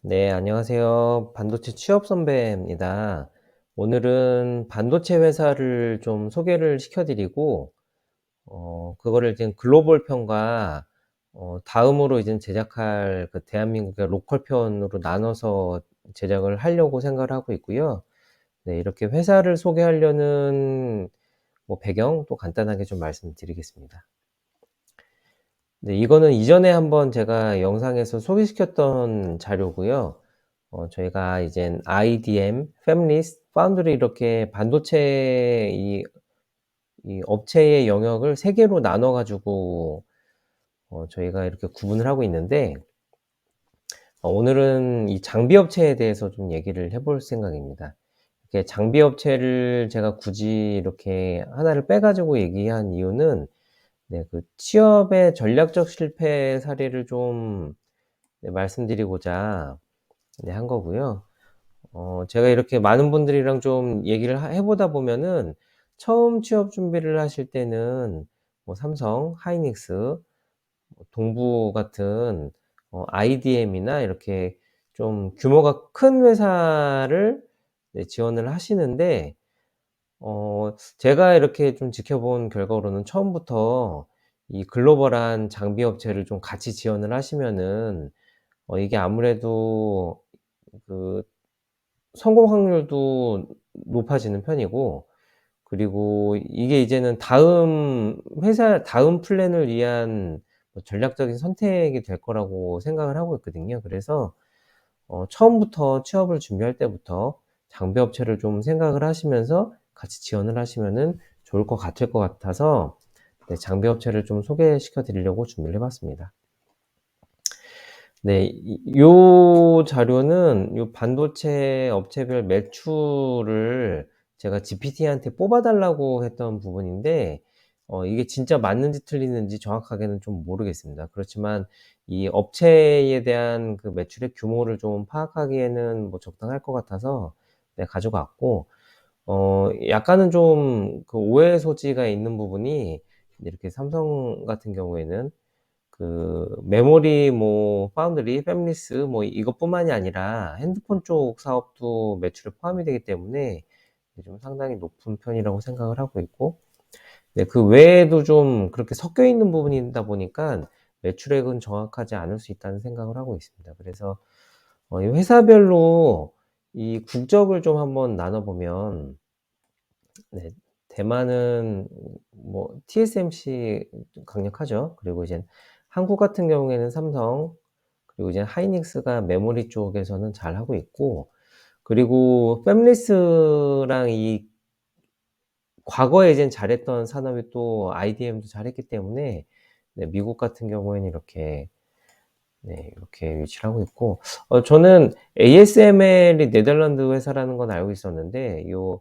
네, 안녕하세요. 반도체 취업 선배입니다. 오늘은 반도체 회사를 좀 소개를 시켜 드리고 그거를 이제 글로벌 편과 다음으로 이제 제작할 그 대한민국의 로컬 편으로 나눠서 제작을 하려고 생각을 하고 있고요. 네, 이렇게 회사를 소개하려는 뭐 배경 또 간단하게 좀 말씀드리겠습니다. 네, 이거는 이전에 한번 제가 영상에서 소개시켰던 자료고요. 저희가 이젠 IDM, 팹리스, 파운드리 이렇게 반도체 이 업체의 영역을 3 개로 나눠 가지고 저희가 이렇게 구분을 하고 있는데, 오늘은 이 장비 업체에 대해서 좀 얘기를 해볼 생각입니다. 이렇게 장비 업체를 제가 굳이 이렇게 하나를 빼 가지고 얘기한 이유는, 네, 그 취업의 전략적 실패 사례를 좀, 네, 말씀드리고자, 네, 한 거고요. 제가 이렇게 많은 분들이랑 좀 얘기를 해 보다 보면은, 처음 취업 준비를 하실 때는 뭐 삼성, 하이닉스, 뭐 동부 같은 IDM이나 이렇게 좀 규모가 큰 회사를, 네, 지원을 하시는데, 제가 이렇게 좀 지켜본 결과로는 처음부터 이 글로벌한 장비 업체를 좀 같이 지원을 하시면은 이게 아무래도 그 성공 확률도 높아지는 편이고, 그리고 이게 이제는 다음 플랜을 위한 뭐 전략적인 선택이 될 거라고 생각을 하고 있거든요. 그래서 처음부터 취업을 준비할 때부터 장비 업체를 좀 생각을 하시면서 같이 지원을 하시면은 좋을 것 같아서, 네, 장비 업체를 좀 소개시켜 드리려고 준비를 해 봤습니다. 네. 요 자료는 요 반도체 업체별 매출을 제가 GPT한테 뽑아 달라고 했던 부분인데, 이게 진짜 맞는지 틀리는지 정확하게는 좀 모르겠습니다. 그렇지만 이 업체에 대한 그 매출의 규모를 좀 파악하기에는 뭐 적당할 것 같아서, 네, 가지고 왔고, 약간은 좀 그 오해 소지가 있는 부분이, 이렇게 삼성 같은 경우에는 그 메모리 뭐 파운드리, 팹리스 뭐 이것뿐만이 아니라 핸드폰 쪽 사업도 매출에 포함이 되기 때문에 좀 상당히 높은 편이라고 생각을 하고 있고, 네, 그 외에도 좀 그렇게 섞여 있는 부분이다 보니까 매출액은 정확하지 않을 수 있다는 생각을 하고 있습니다. 그래서 이 회사별로 이 국적을 좀 한번 나눠 보면, 네, 대만은 뭐 TSMC 강력하죠. 그리고 이제 한국 같은 경우에는 삼성, 그리고 이제 하이닉스가 메모리 쪽에서는 잘하고 있고, 그리고 팹리스랑 이 과거에 이젠 잘했던 산업이 또 IDM도 잘했기 때문에, 네, 미국 같은 경우에는 이렇게, 네, 이렇게 위치를 하고 있고, 저는 ASML이 네덜란드 회사라는 건 알고 있었는데, 요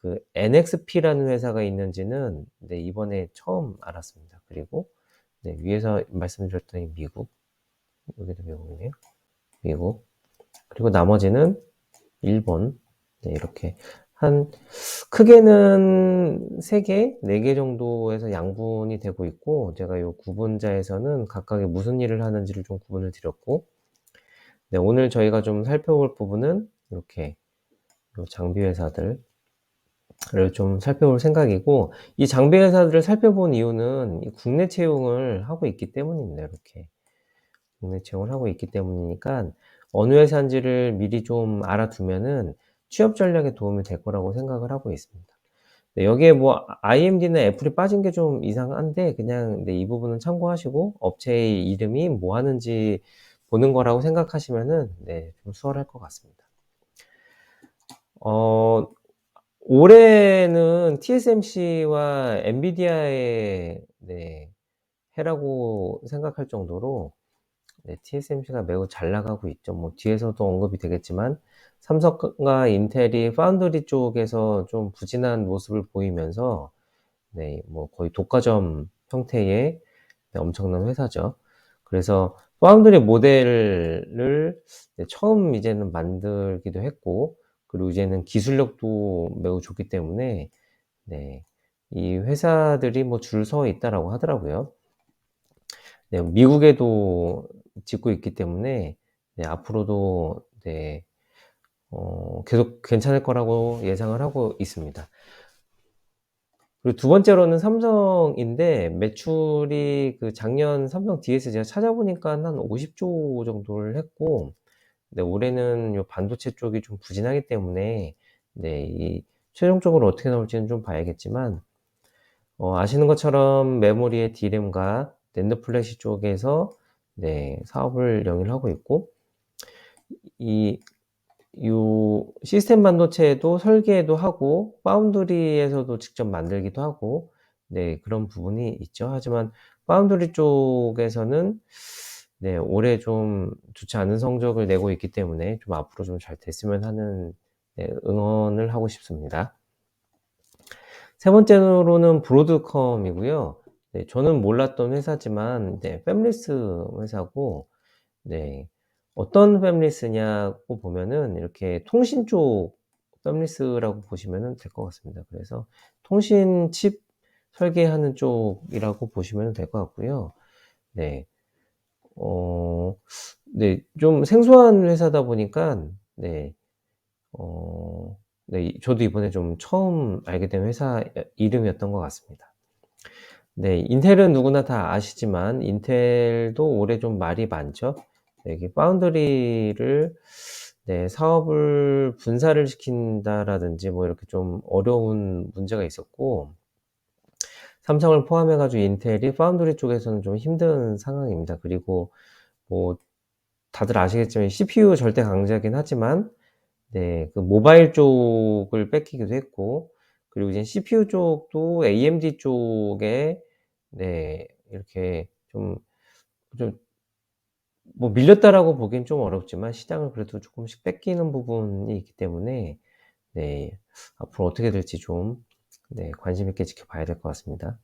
그 NXP라는 회사가 있는지는, 네, 이번에 처음 알았습니다. 그리고 네, 위에서 말씀드렸던 이 미국, 여기도 미국이네요. 미국. 그리고 나머지는 일본. 네, 이렇게 한 크게는 3 개, 4개 정도에서 양분이 되고 있고, 제가 요 구분자에서는 각각의 무슨 일을 하는지를 좀 구분을 드렸고, 네, 오늘 저희가 좀 살펴볼 부분은 이렇게 요 장비 회사들 를 좀 살펴볼 생각이고, 이 장비 회사들을 살펴본 이유는 이 국내 채용을 하고 있기 때문입니다. 이렇게 국내 채용을 하고 있기 때문이니까 어느 회사인지를 미리 좀 알아두면은 취업 전략에 도움이 될 거라고 생각을 하고 있습니다. 네, 여기에 뭐 IMD나 애플이 빠진 게 좀 이상한데, 그냥 네, 이 부분은 참고하시고 업체의 이름이 뭐 하는지 보는 거라고 생각하시면은, 네, 좀 수월할 것 같습니다. 어 올해는 TSMC와 엔비디아의, 네, 해라고 생각할 정도로, 네, TSMC가 매우 잘 나가고 있죠. 뭐 뒤에서도 언급이 되겠지만 삼성과 인텔이 파운드리 쪽에서 좀 부진한 모습을 보이면서, 네, 뭐 거의 독과점 형태의, 네, 엄청난 회사죠. 그래서 파운드리 모델을, 네, 처음 이제는 만들기도 했고, 그리고 이제는 기술력도 매우 좋기 때문에, 네, 이 회사들이 뭐 줄 서 있다라고 하더라고요. 네, 미국에도 짓고 있기 때문에, 네 앞으로도 네 계속 괜찮을 거라고 예상을 하고 있습니다. 그리고 두 번째로는 삼성인데 매출이 그 작년 삼성 DS 제가 찾아보니깐 한 50조 정도를 했고, 네 올해는 요 반도체 쪽이 좀 부진하기 때문에 네 이 최종적으로 어떻게 나올지는 좀 봐야겠지만, 아시는 것처럼 메모리의 D램과 낸드 플래시 쪽에서 네 사업을 영위를 하고 있고, 이 요 시스템 반도체도 설계도 하고 파운드리에서도 직접 만들기도 하고 네 그런 부분이 있죠. 하지만 파운드리 쪽에서는 네 올해 좀 좋지 않은 성적을 내고 있기 때문에 좀 앞으로 좀 잘 됐으면 하는 네 응원을 하고 싶습니다. 세 번째로는 브로드컴이고요. 네 저는 몰랐던 회사지만 네 팹리스 회사고, 네. 어떤 팹리스냐고 보면은 이렇게 통신 쪽 팹리스라고 보시면은 될 것 같습니다. 그래서 통신 칩 설계하는 쪽이라고 보시면 될 것 같고요. 네. 어 네 좀 생소한 회사다 보니깐 네 네 저도 이번에 좀 처음 알게 된 회사 이름이었던 것 같습니다. 네. 인텔은 누구나 다 아시지만 인텔도 올해 좀 말이 많죠. 네 이게 파운드리를 네 사업을 분사를 시킨다라든지 뭐 이렇게 좀 어려운 문제가 있었고, 삼성을 포함해 가지고 인텔이 파운드리 쪽에서는 좀 힘든 상황입니다. 그리고 뭐 다들 아시겠지만 CPU 절대 강자긴 하지만 네 그 모바일 쪽을 뺏기기도 했고, 그리고 이제 CPU 쪽도 AMD 쪽에 네 이렇게 좀 뭐 밀렸다라고 보기엔 좀 어렵지만 시장을 그래도 쪼끔씩 뺏기는 부분이 있기 때문에 네 앞으로 어떻게 될지 좀 네 관심 있게 지켜봐야 될 것 같습니다.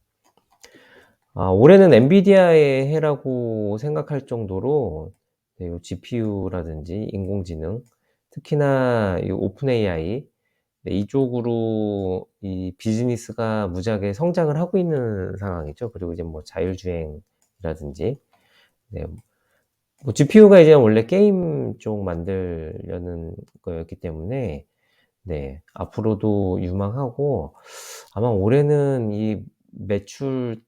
올해는 엔비디아의 해라고 생각할 정도로 네 요 GPU라든지 인공지능, 특히나 이 오픈 AI 네 이쪽으로 이 비즈니스가 무지하게 성장을 하고 있는 상황이죠. 그리고 이제 뭐 자율주행이라든지 네 뭐 GPU가 이제 원래 게임 쪽 만들려는 거였기 때문에 네 앞으로도 유망하고, 아마 올해는 이 매출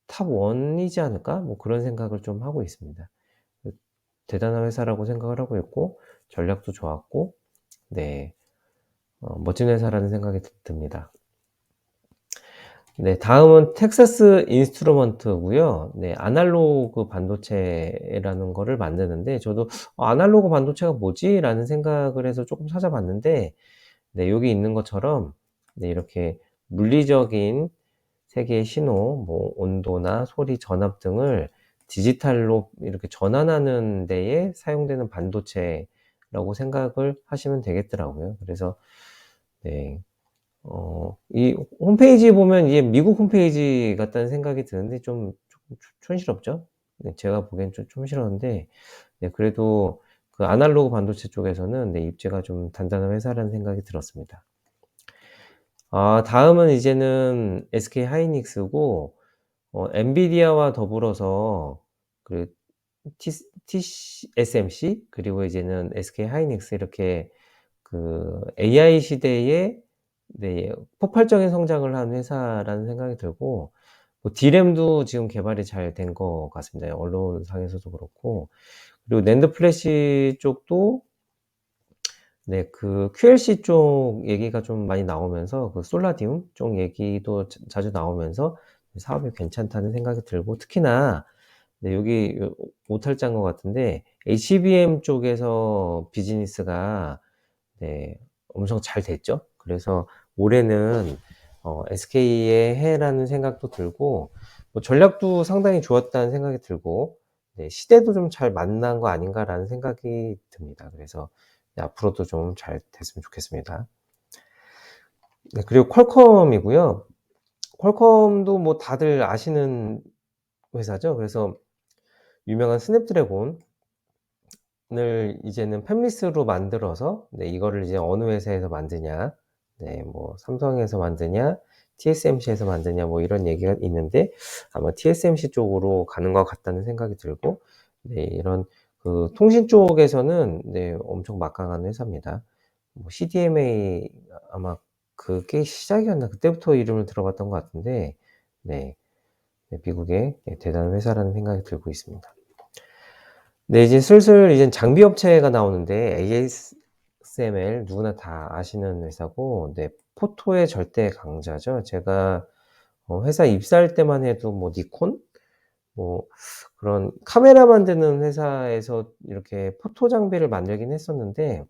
탑 1 이지 않을까? 뭐 그런 생각을 좀 하고 있습니다. 그 대단한 회사라고 생각을 하고 있고 전략도 좋았고 네 멋진 회사라는 생각이 듭니다. 네 다음은 텍사스 인스트루먼트고요. 네 아날로그 반도체라는 거를 만드는데, 저도 '아날로그 반도체가 뭐지?'라는 생각을 해서 쪼끔 찾아봤는데, 네 여기 있는 것처럼 네 이렇게 물리적인 세계의 신호, 뭐 온도나 소리, 전압 등을 디지털로 이렇게 전환하는 데에 사용되는 반도체라고 생각을 하시면 되겠더라고요. 그래서 네 이 홈페이지에 보면 이게 미국 홈페이지 같다는 생각이 드는데 쪼끔 촌스럽죠? 네 제가 보기엔 좀 촌스러운데, 네 그래도 그 아날로그 반도체 쪽에서는 네 입지가 좀 단단한 회사라는 생각이 들었습니다. 다음은 이제는 SK 하이닉스고, 엔비디아와 더불어서 그 TSMC 그리고 이제는 SK 하이닉스 이렇게 그 AI 시대에 네 폭발적인 성장을 한 회사라는 생각이 들고, 뭐 D램도 지금 개발이 잘 된 것 같습니다. 언론상에서도 그렇고. 그리고 낸드 플래시 쪽도 네 그 QLC 쪽 얘기가 좀 많이 나오면서 그 솔라디움 쪽 얘기도 자주 나오면서 사업이 괜찮다는 생각이 들고, 특히나 네 여기 오탈자인 것 같은데 HBM 쪽에서 비즈니스가 네 엄청 잘 됐죠. 그래서 올해는 SK의 해라는 생각도 들고, 뭐 전략도 상당히 좋았다는 생각이 들고 네 '시대도 좀 잘 만난 거 아닌가.'라는 생각이 듭니다. 그래서 네 앞으로도 좀 잘 됐으면 좋겠습니다. 네 그리고 퀄컴이고요. 퀄컴도 뭐 다들 아시는 회사죠. 그래서 유명한 스냅드래곤을 이제는 팹리스로 만들어서 네 이거를 이제 어느 회사에서 만드냐, 네 뭐 삼성에서 만드냐, TSMC에서 만드냐 뭐 이런 얘기가 있는데, 아마 TSMC 쪽으로 가는 것 같다는 생각이 들고, 네 이런 그 통신 쪽에서는 네 엄청 막강한 회사입니다. 뭐 CDMA 아마 그게 시작이었나 그때부터 이름을 들어봤던 것 같은데 네. 네 미국의 네 대단한 회사라는 생각이 들고 있습니다. 네 이제 슬슬 이젠 장비 업체가 나오는데 ASML 누구나 다 아시는 회사고 네 포토의 절대 강자죠. 제가 회사 입사할 때만 해도 뭐 니콘 뭐 그런 카메라 만드는 회사에서 이렇게 포토 장비를 만들긴 했었는데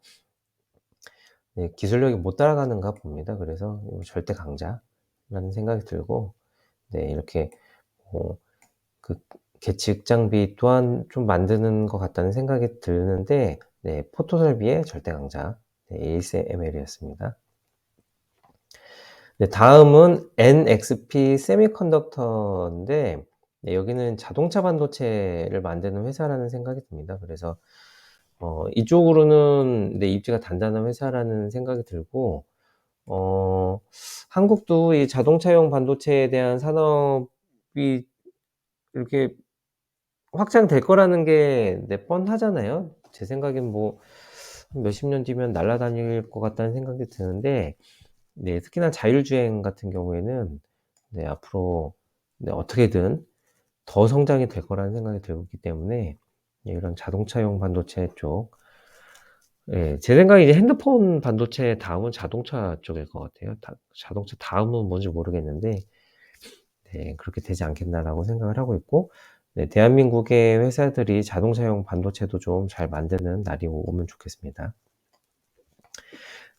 네 기술력이 못 따라가는가 봅니다. 그래서 절대 강자라는 생각이 들고 네 이렇게 뭐 그 계측 장비 또한 좀 만드는 것 같다는 생각이 드는데 네 포토 설비의 절대 강자 네 ASML이었습니다. 네 다음은 NXP 세미컨덕터인데 네 여기는 자동차 반도체를 만드는 회사라는 생각이 듭니다. 그래서 이쪽으로는 네 입지가 단단한 회사라는 생각이 들고 어 한국도 이 자동차용 반도체에 대한 산업이 이렇게 확장될 거라는 게 네 뻔하잖아요. 제 생각엔 뭐 몇십 년 뒤면 날아다닐 것 같다는 생각이 드는데 네 특히나 자율주행 같은 경우에는 네 앞으로 네 어떻게든 더 성장이 될 거라는 생각이 들기 때문에 예 이런 자동차용 반도체 쪽 예 제 생각에 이제 핸드폰 반도체 다음은 자동차 쪽일 것 같아요. 자동차 다음은 뭔지 모르겠는데 네 '그렇게 되지 않겠나.'라고 생각을 하고 있고 네 대한민국의 회사들이 자동차용 반도체도 좀 잘 만드는 날이 오면 좋겠습니다.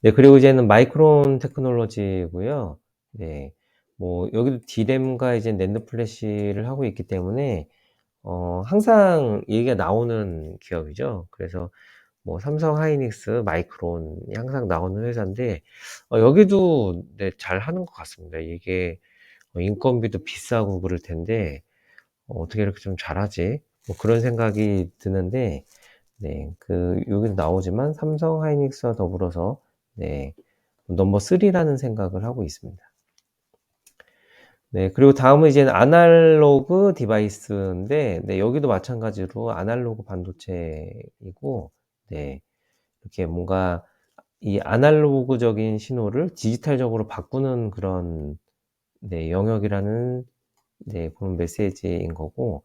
네 그리고 이제는 마이크론 테크놀로지고요. 네. 뭐 여기도 D램과 이제 낸드 플래시를 하고 있기 때문에 항상 얘기가 나오는 기업이죠. 그래서 뭐 삼성 하이닉스, 마이크론이 항상 나오는 회사인데 여기도 네 잘하는 것 같습니다. 이게 인건비도 비싸고 그럴 텐데 '어떻게 이렇게 좀 잘하지?' 뭐 그런 생각이 드는데 네 그 여기도 나오지만 삼성 하이닉스와 더불어서 네 넘버 3 라는 생각을 하고 있습니다. 네 그리고 다음은 이제는 아날로그 디바이스인데 네 여기도 마찬가지로 아날로그 반도체이고 네 이렇게 뭔가 이 아날로그적인 신호를 디지털적으로 바꾸는 그런 네 영역이라는 네 그런 메시지인 거고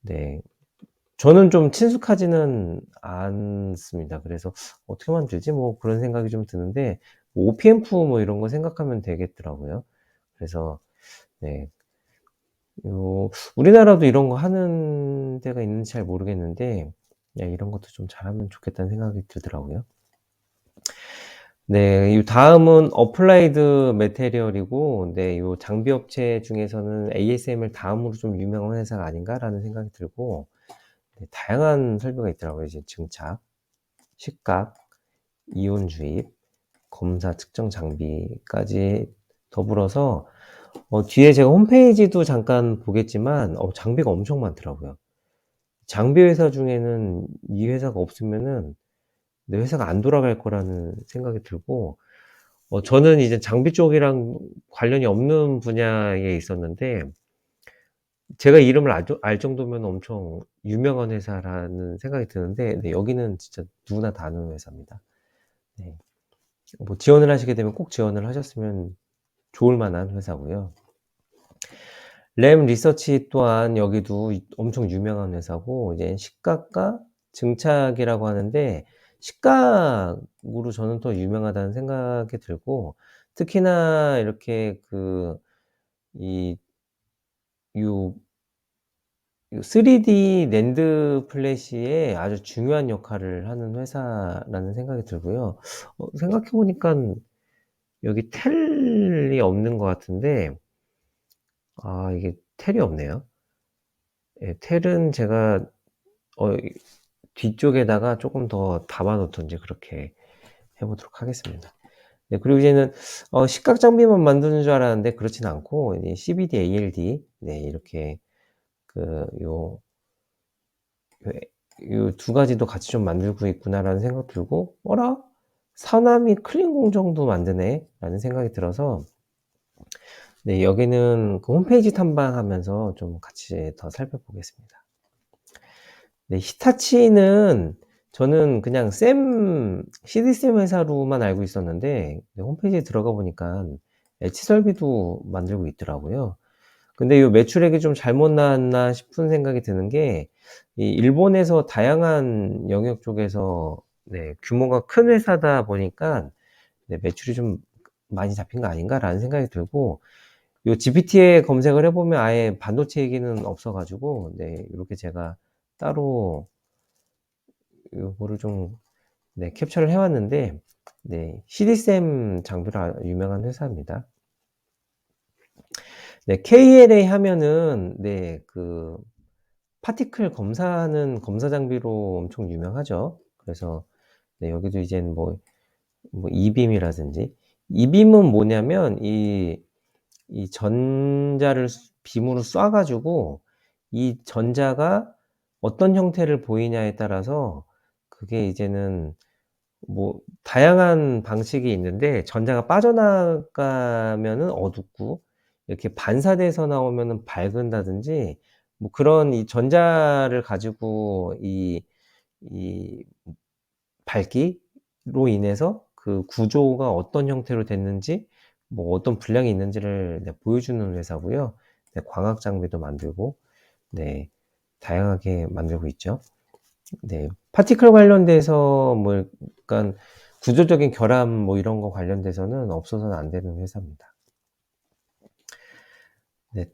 네 저는 좀 친숙하지는 않습니다. 그래서 '어떻게 만들지?' 뭐 그런 생각이 좀 드는데 OPM프 뭐 이런 거 생각하면 되겠더라고요. 그래서 네 우리나라도 이런 거 하는 데가 있는지 잘 모르겠는데 야 이런 것도 좀 잘하면 좋겠다는 생각이 들더라고요. 네. 이 다음은 어플라이드 매테리얼이고 네 요 장비 업체 중에서는 ASML 다음으로 좀 유명한 회사가 아닌가라는 생각이 들고 네 다양한 설비가 있더라고요. 이제 증착, 식각, 이온 주입, 검사 측정 장비까지 더불어서 뒤에 제가 홈페이지도 잠깐 보겠지만 장비가 엄청 많더라고요. 장비 회사 중에는 이 회사가 없으면은 내 회사가 안 돌아갈 거라는 생각이 들고 저는 이제 장비 쪽이랑 관련이 없는 분야에 있었는데 제가 이름을 알 정도면 엄청 유명한 회사라는 생각이 드는데 네 여기는 진짜 누구나 다 아는 회사입니다. 네. 뭐 지원을 하시게 되면 꼭 지원을 하셨으면 좋을 만한 회사고요. 램 리서치 또한 여기도 엄청 유명한 회사고 이제 식각과 증착이라고 하는데 식각으로 저는 더 유명하다는 생각이 들고 특히나 이렇게 이 요 3D 낸드 플래시에 아주 중요한 역할을 하는 회사라는 생각이 들고요. 생각해 보니깐 여기 텔이 없는 것 같은데 이게 텔이 없네요. 예 텔은 제가 이 뒤쪽에다가 쪼끔 더 담아 놓든지 그렇게 해 보도록 하겠습니다. 네 그리고 이제는 식각 장비만 만드는 줄 알았는데 그렇진 않고 이 CVD, ALD 네 이렇게 요 요 두 가지도 같이 좀 만들고 있구나라는 생각 들고 '어라? 사남이 클린 공정도 만드네.'라는 생각이 들어서 네 여기는 그 홈페이지 탐방하면서 좀 같이 더 살펴보겠습니다. 네, 히타치는 저는 그냥 CD샘 회사로만 알고 있었는데 홈페이지에 들어가 보니까 엣지 설비도 만들고 있더라고요. 근데 이 매출액이 좀 잘못 나왔나 싶은 생각이 드는 게, 이 일본에서 다양한 영역 쪽에서 네, 규모가 큰 회사다 보니까 네, 매출이 좀 많이 잡힌 거 아닌가라는 생각이 들고, 요 GPT에 검색을 해보면 아예 반도체 얘기는 없어가지고, 네, 이렇게 제가 따로 요거를 좀 네, 캡처를 해왔는데, 네, CD샘 장비로 유명한 회사입니다. 네, KLA 하면은 네, 그 파티클 검사하는 검사 장비로 엄청 유명하죠. 그래서 네, 여기도 이제는 뭐 이빔이라든지, 이빔은 뭐냐면 이 전자를 빔으로 쏴 가지고 이 전자가 어떤 형태를 보이냐에 따라서 그게 이제는 뭐 다양한 방식이 있는데, 전자가 빠져나가면은 어둡고 이렇게 반사돼서 나오면은 밝은다든지, 뭐 그런 이 전자를 가지고 이 밝기로 인해서 그 구조가 어떤 형태로 됐는지, 뭐 어떤 분량이 있는지를 네, 보여주는 회사고요. 네, 광학 장비도 만들고 네, 다양하게 만들고 있죠. 네, 파티클 관련돼서 뭐 약간 구조적인 결함 뭐 이런 거 관련돼서는 없어서는 안 되는 회사입니다. 네,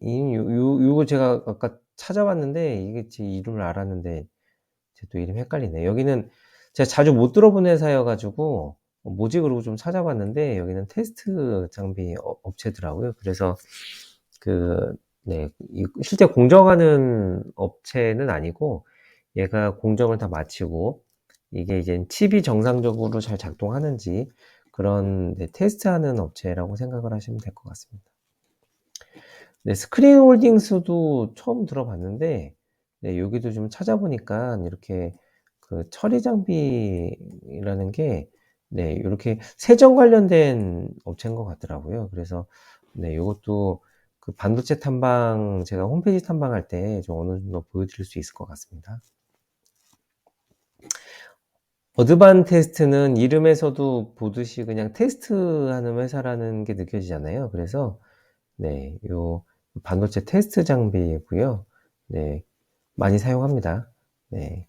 요거 제가 아까 찾아봤는데 이게 제 이름을 알았는데 제 또 이름이 헷갈리네. 여기는 제가 자주 못 들어본 회사여 가지고 뭐지 그러고 좀 찾아봤는데, 여기는 테스트 장비 업체더라고요. 그래서 그 네, 실제 공정하는 업체는 아니고, 얘가 공정을 다 마치고 이게 이제 칩이 정상적으로 잘 작동하는지 그런 네, 테스트하는 업체라고 생각을 하시면 될 것 같습니다. 네, 스크린 홀딩스도 처음 들어봤는데, 네, 여기도 좀 찾아보니까 이렇게 그 처리 장비라는 게 네, 이렇게 세정 관련된 업체인 것 같더라고요. 그래서 네, 요것도 그 반도체 탐방, 제가 홈페이지 탐방할 때 좀 어느 정도 보여드릴 수 있을 것 같습니다. 어드반 테스트는 이름에서도 보듯이 그냥 테스트하는 회사라는 게 느껴지잖아요. 그래서 네, 요 반도체 테스트 장비이고요. 네, 많이 사용합니다. 네.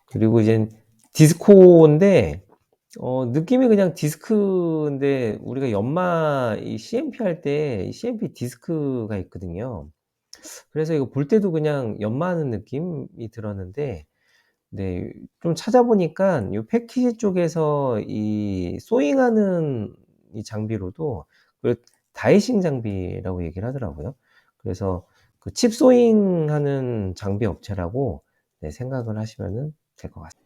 그리고 이제 디스코인데, 느낌이 그냥 디스크인데, 우리가 연마 이 CMP 할 때 CMP 디스크가 있거든요. 그래서 이거 볼 때도 그냥 연마하는 느낌이 들었는데, 네, 좀 찾아보니까 이 패키지 쪽에서 이 소잉하는 이 장비로도 그 다이싱 장비라고 얘기를 하더라고요. 그래서 그 칩 소잉하는 장비 업체라고 네, 생각을 하시면은 될 것 같습니다.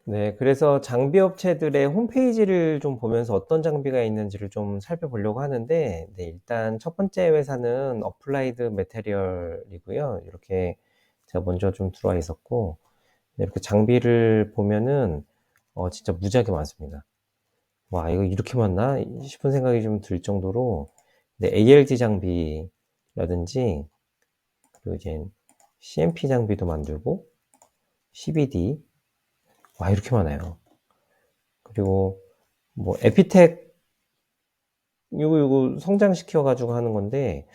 네, 그래서 장비 업체들의 홈페이지를 좀 보면서 어떤 장비가 있는지를 좀 살펴보려고 하는데, 네, 일단 첫 번째 회사는 어플라이드 매테리얼이고요. 이렇게 제가 먼저 좀 들어와 있었고, 네, 이렇게 장비를 보면은 진짜 무지하게 많습니다. 와, 이거 이렇게 많나 싶은 생각이 좀 들 정도로, 네, ALD 장비라든지, 그리고 이제 CMP 장비도 만들고, CBD, 와, 이렇게 많아요. 그리고 뭐 에피텍, 요거 성장시켜 가지고 하는 건데,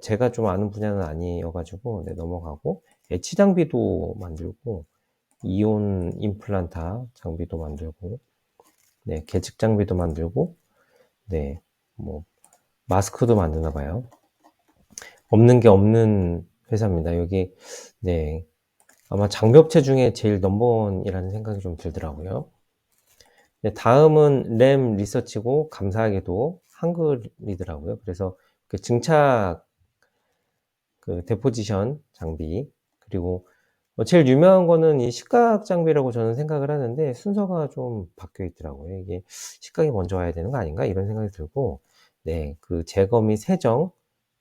제가 좀 아는 분야는 아니어 가지고 네, 넘어가고, 엣지 장비도 만들고, 이온 임플란타 장비도 만들고, 네, 계측 장비도 만들고, 네, 뭐 마스크도 만드나 봐요. 없는 게 없는 회사입니다. 여기 네, 아마 장비업체 중에 제일 넘버원이라는 생각이 좀 들더라고요. 네, 다음은 램 리서치고, 감사하게도 한글이더라고요. 그래서 그 증착 그 데포지션 장비, 그리고 제일 유명한 거는 이 식각 장비라고 저는 생각을 하는데, 순서가 좀 바뀌어 있더라고요. 이게 '식각이 먼저 와야 되는 거 아닌가?' 이런 생각이 들고, 네, 그 제거 및 세정,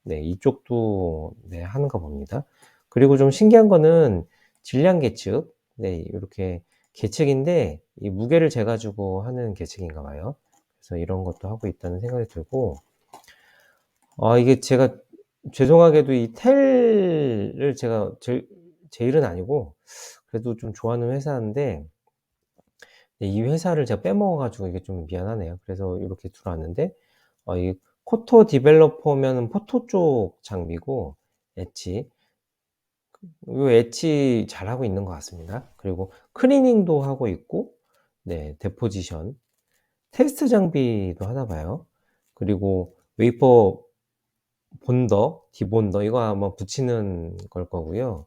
네, 이쪽도 네, 하는가 봅니다. 그리고 좀 신기한 거는 질량 계측, 네, 요렇게 계측인데 이 무게를 재 가지고 하는 계측인가 봐요. 그래서 이런 것도 하고 있다는 생각이 들고, 이게 제가 죄송하게도 이 텔을 제가 제 일은 아니고 그래도 좀 좋아하는 회사인데, 이 회사를 제가 빼먹어 가지고 이게 좀 미안하네요. 그래서 요렇게 들어왔는데, 이 코토 디벨로퍼면은 포토 쪽 장비고, 엣지. 요 엣지 잘하고 있는 것 같습니다. 그리고 클리닝도 하고 있고, 네, 데포지션, 테스트 장비도 하나 봐요. 그리고 웨이퍼 본더, 디본더 이거 아마 붙이는 걸 거고요.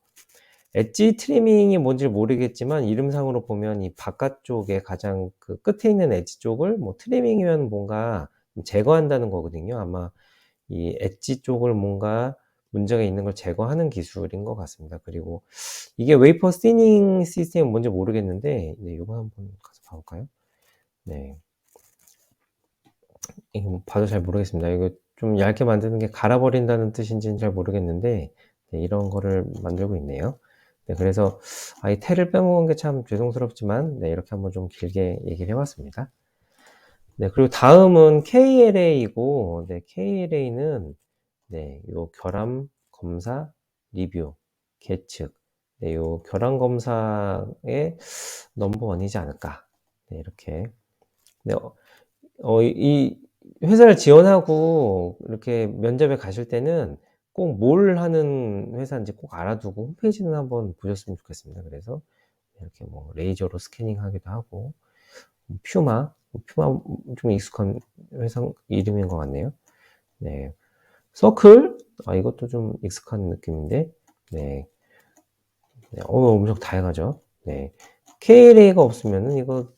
엣지 트리밍이 뭔지 모르겠지만 이름상으로 보면 이 바깥쪽에 가장 그 끝에 있는 엣지 쪽을 뭐 트리밍이면 뭔가 제거한다는 거거든요. 아마 이 엣지 쪽을 뭔가 문제가 있는 걸 제거하는 기술인 것 같습니다. 그리고 이게 웨이퍼 시닝 시스템이 뭔지 모르겠는데, 네, 요거 한번 가서 봐볼까요? 네. 이거 뭐 봐도 잘 모르겠습니다. 이거 좀 얇게 만드는 게 갈아버린다는 뜻인지는 잘 모르겠는데, 네, 이런 거를 만들고 있네요. 네, 그래서 이 텔을 빼먹은 게 참 죄송스럽지만, 네, 이렇게 한번 좀 길게 얘기를 해봤습니다. 네, 그리고 다음은 KLA이고, 네, KLA는 네, 요 결함 검사 리뷰 계측, 네, 요 결함 검사의 넘버 원이지 않을까. 네, 이렇게. 네, 이 회사를 지원하고 이렇게 면접에 가실 때는 꼭 뭘 하는 회사인지 꼭 알아두고 홈페이지는 한번 보셨으면 좋겠습니다. 그래서 이렇게 뭐 레이저로 스캐닝하기도 하고, 퓨마 좀 익숙한 회사 이름인 것 같네요. 네, 서클, 이것도 좀 익숙한 느낌인데, 네, 네, 엄청 다양하죠. 네, KLA가 없으면은 이거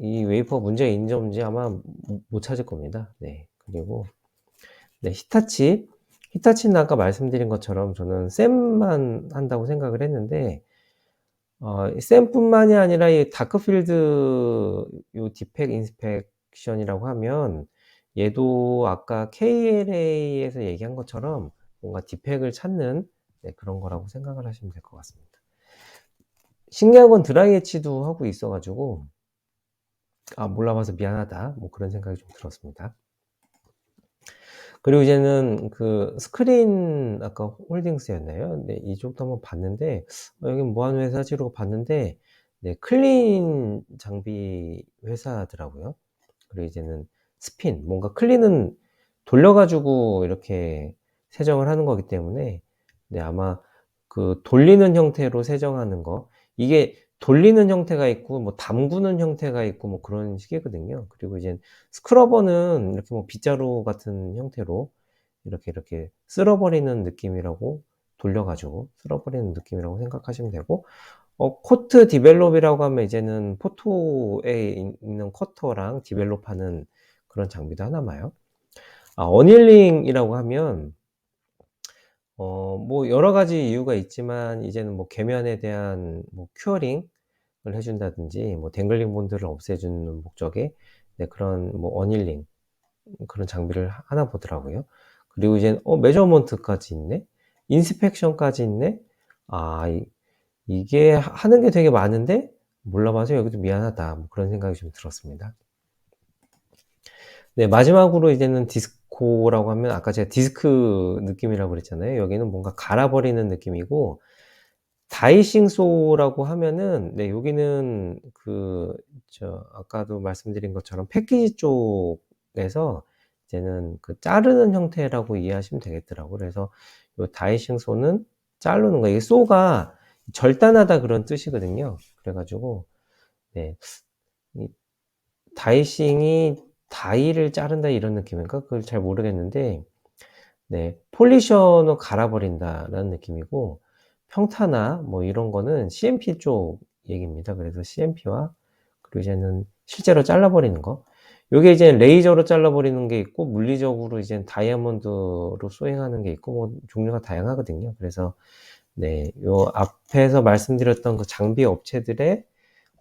이 웨이퍼 문제가 있는지 없는지 아마 못 찾을 겁니다. 네, 그리고 네, 히타치는 아까 말씀드린 것처럼 저는 샘만 한다고 생각을 했는데, 샘뿐만이 아니라 이 다크필드 요 디펙 인스펙션이라고 하면 얘도 아까 KLA에서 얘기한 것처럼 뭔가 디펙을 찾는, 네, 그런 거라고 생각을 하시면 될 것 같습니다. 신기한 건 드라이 해치도 하고 있어 가지고 몰라봐서 미안하다, 뭐 그런 생각이 좀 들었습니다. 그리고 이제는 그 스크린 아까 홀딩스였나요? 네, 이쪽도 한번 봤는데, 여긴 뭐 하는 회사지? 로 봤는데, 네, 클린 장비 회사더라고요. 그리고 이제는 스핀, 뭔가 클린은 돌려가지고 이렇게 세정을 하는 거기 때문에, 네, 아마 그 돌리는 형태로 세정하는 거, 이게 돌리는 형태가 있고, 뭐 담그는 형태가 있고, 뭐 그런 식이거든요. 그리고 이제 스크러버는 이렇게 뭐 빗자루 같은 형태로 이렇게 쓸어버리는 느낌이라고, 돌려가지고 쓸어버리는 느낌이라고 생각하시면 되고, 코트 디벨롭이라고 하면 이제는 포토에 있는 커터랑 디벨롭하는 그런 장비도 하나 봐요. 어닐링이라고 하면 뭐 여러 가지 이유가 있지만 이제는 뭐 계면에 대한 뭐 큐어링을 해준다든지 뭐 댕글링 본드를 없애주는 목적의, 네, 그런 뭐 어닐링 그런 장비를 하나 보더라고요. 그리고 이제 메저먼트까지 있네, 인스펙션까지 있네. 이게 하는 게 되게 많은데 몰라봐서 여기도 미안하다, 뭐 그런 생각이 좀 들었습니다. 네, 마지막으로 이제는 디스코라고 하면 아까 제가 디스크 느낌이라고 그랬잖아요. 여기는 뭔가 갈아버리는 느낌이고, 다이싱소라고 하면은, 네, 여기는 아까도 말씀드린 것처럼 패키지 쪽에서 이제는 그 자르는 형태라고 이해하시면 되겠더라고요. 그래서 요 다이싱소는 자르는 거, 이게 쏘가 절단하다 그런 뜻이거든요. 그래가지고, 네, 이 다이싱이 다이를 자른다 이런 느낌인가? 그걸 잘 모르겠는데, 네, 폴리셔로 갈아버린다라는 느낌이고, 평타나 뭐 이런 거는 CMP 쪽 얘기입니다. 그래서 CMP와, 그리고 이제는 실제로 잘라버리는 거. 요게 이제 레이저로 잘라버리는 게 있고, 물리적으로 이제 다이아몬드로 소행하는 게 있고, 뭐 종류가 다양하거든요. 그래서 네, 요 앞에서 말씀드렸던 그 장비 업체들의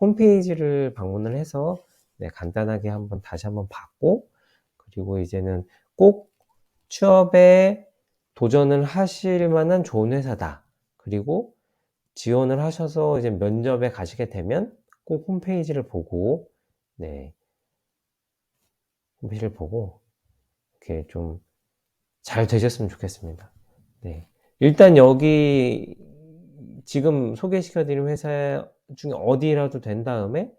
홈페이지를 방문을 해서, 네, 간단하게 다시 한번 봤고, 그리고 이제는 꼭 취업에 도전을 하실 만한 좋은 회사다. 그리고 지원을 하셔서 이제 면접에 가시게 되면 꼭 홈페이지를 보고, 네, 홈페이지를 보고 이렇게 좀 잘 되셨으면 좋겠습니다. 네. 일단 여기 지금 소개시켜 드린 회사 중에 어디라도 된 다음에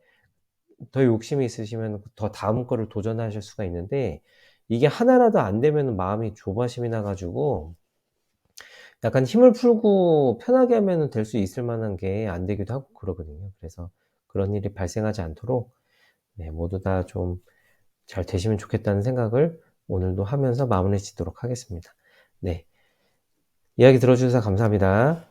더 욕심이 있으시면 더 다음 거를 도전하실 수가 있는데, 이게 하나라도 안 되면은 마음이 조바심이 나 가지고 약간 힘을 풀고 편하게 하면은 될 수 있을 만한 게 안 되기도 하고 그러거든요. 그래서 그런 일이 발생하지 않도록 네, 모두 다 좀 잘 되시면 좋겠다는 생각을 오늘도 하면서 마무리 짓도록 하겠습니다. 네. 이야기 들어 주셔서 감사합니다.